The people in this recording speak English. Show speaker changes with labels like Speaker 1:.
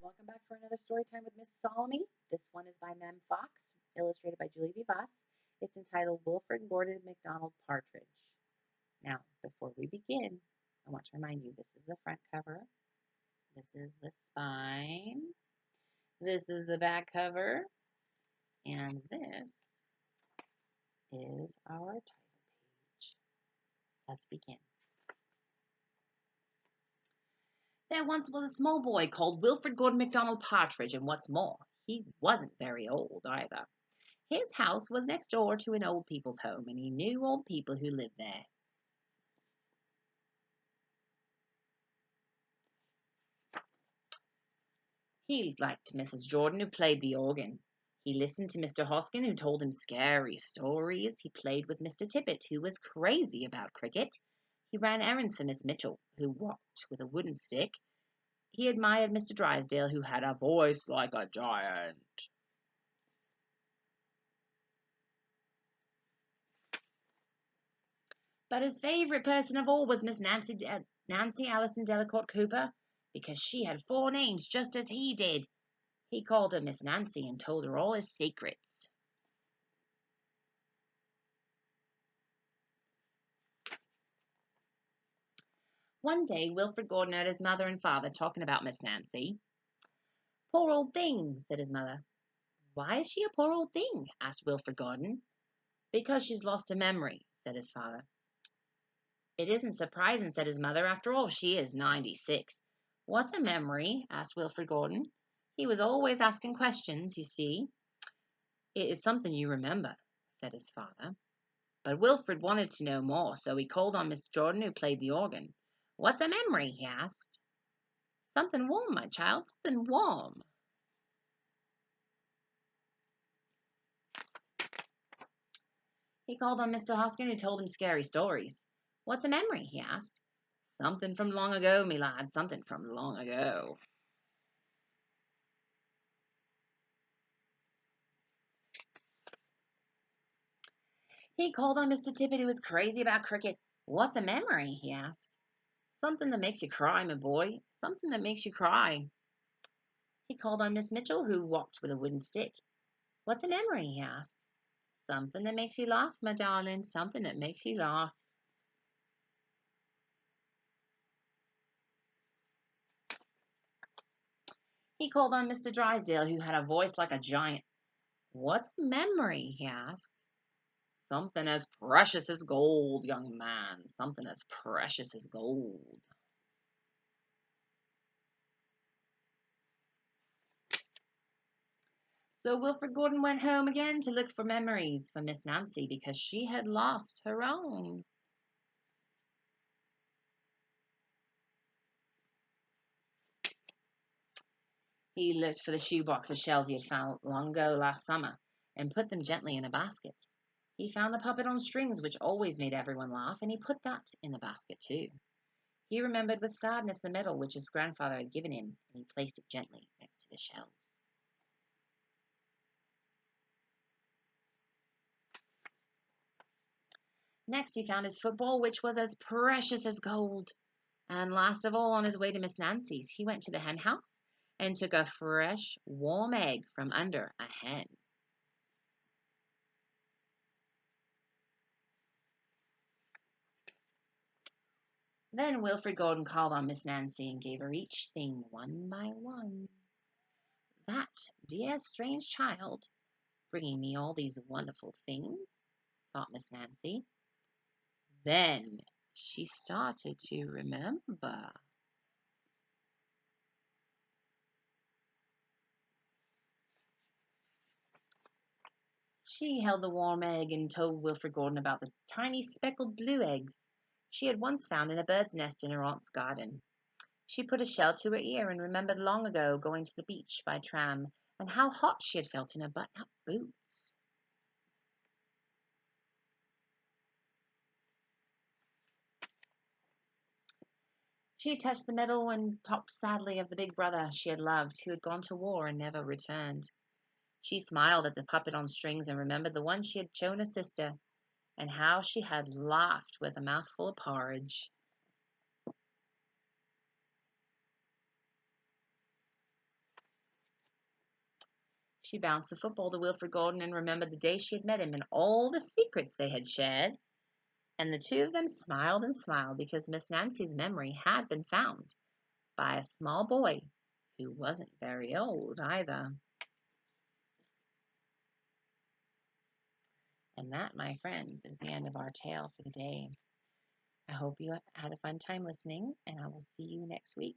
Speaker 1: Welcome back for another story time with Miss Solomon. This one is by Mem Fox, illustrated by Julie Vivas. It's entitled Wilfrid Gordon MacDonald Partridge. Now, before we begin, I want to remind you this is the front cover, this is the spine, this is the back cover, and this is our title page. Let's begin. There once was a small boy called Wilfrid Gordon MacDonald Partridge, and what's more, he wasn't very old either. His house was next door to an old people's home, and he knew all the people who lived there. He liked Mrs. Jordan, who played the organ. He listened to Mr. Hoskin, who told him scary stories. He played with Mr. Tippet, who was crazy about cricket. He ran errands for Miss Mitchell, who walked with a wooden stick. He admired Mr. Drysdale, who had a voice like a giant. But his favourite person of all was Miss Nancy Allison Delacourt Cooper, because she had 4 names just as he did. He called her Miss Nancy and told her all his secrets. One day, Wilfrid Gordon heard his mother and father talking about Miss Nancy. "Poor old thing," said his mother. "Why is she a poor old thing?" asked Wilfrid Gordon. "Because she's lost her memory," said his father. "It isn't surprising," said his mother. "After all, she is 96. "What's a memory?" asked Wilfrid Gordon. He was always asking questions, you see. "It is something you remember," said his father. But Wilfrid wanted to know more, so he called on Mr. Jordan, who played the organ. "What's a memory?" he asked. "Something warm, my child, something warm." He called on Mr. Hoskin, who told him scary stories. "What's a memory?" he asked. "Something from long ago, me lad, something from long ago." He called on Mr. Tippet, who was crazy about cricket. "What's a memory?" he asked. "Something that makes you cry, my boy, something that makes you cry." He called on Miss Mitchell, who walked with a wooden stick. "What's a memory?" he asked. "Something that makes you laugh, my darling, something that makes you laugh." He called on Mr. Drysdale, who had a voice like a giant. "What's a memory?" he asked. "Something as precious as gold, young man, something as precious as gold." So Wilfrid Gordon went home again to look for memories for Miss Nancy, because she had lost her own. He looked for the shoebox of shells he had found long ago last summer, and put them gently in a basket. He found the puppet on strings, which always made everyone laugh, and he put that in the basket too. He remembered with sadness the medal which his grandfather had given him, and he placed it gently next to the shells. Next he found his football, which was as precious as gold. And last of all, on his way to Miss Nancy's, he went to the hen house and took a fresh, warm egg from under a hen. Then Wilfrid Gordon called on Miss Nancy and gave her each thing one by one. "That dear strange child, bringing me all these wonderful things," thought Miss Nancy. Then she started to remember. She held the warm egg and told Wilfrid Gordon about the tiny speckled blue eggs she had once found in a bird's nest in her aunt's garden. She put a shell to her ear and remembered long ago going to the beach by tram, and how hot she had felt in her button-up boots. She touched the medal and talked sadly of the big brother she had loved, who had gone to war and never returned. She smiled at the puppet on strings and remembered the one she had shown her sister, and how she had laughed with a mouthful of porridge. She bounced the football to Wilfrid Gordon and remembered the day she had met him and all the secrets they had shared. And the two of them smiled and smiled because Miss Nancy's memory had been found by a small boy who wasn't very old either. And that, my friends, is the end of our tale for the day. I hope you had a fun time listening, and I will see you next week.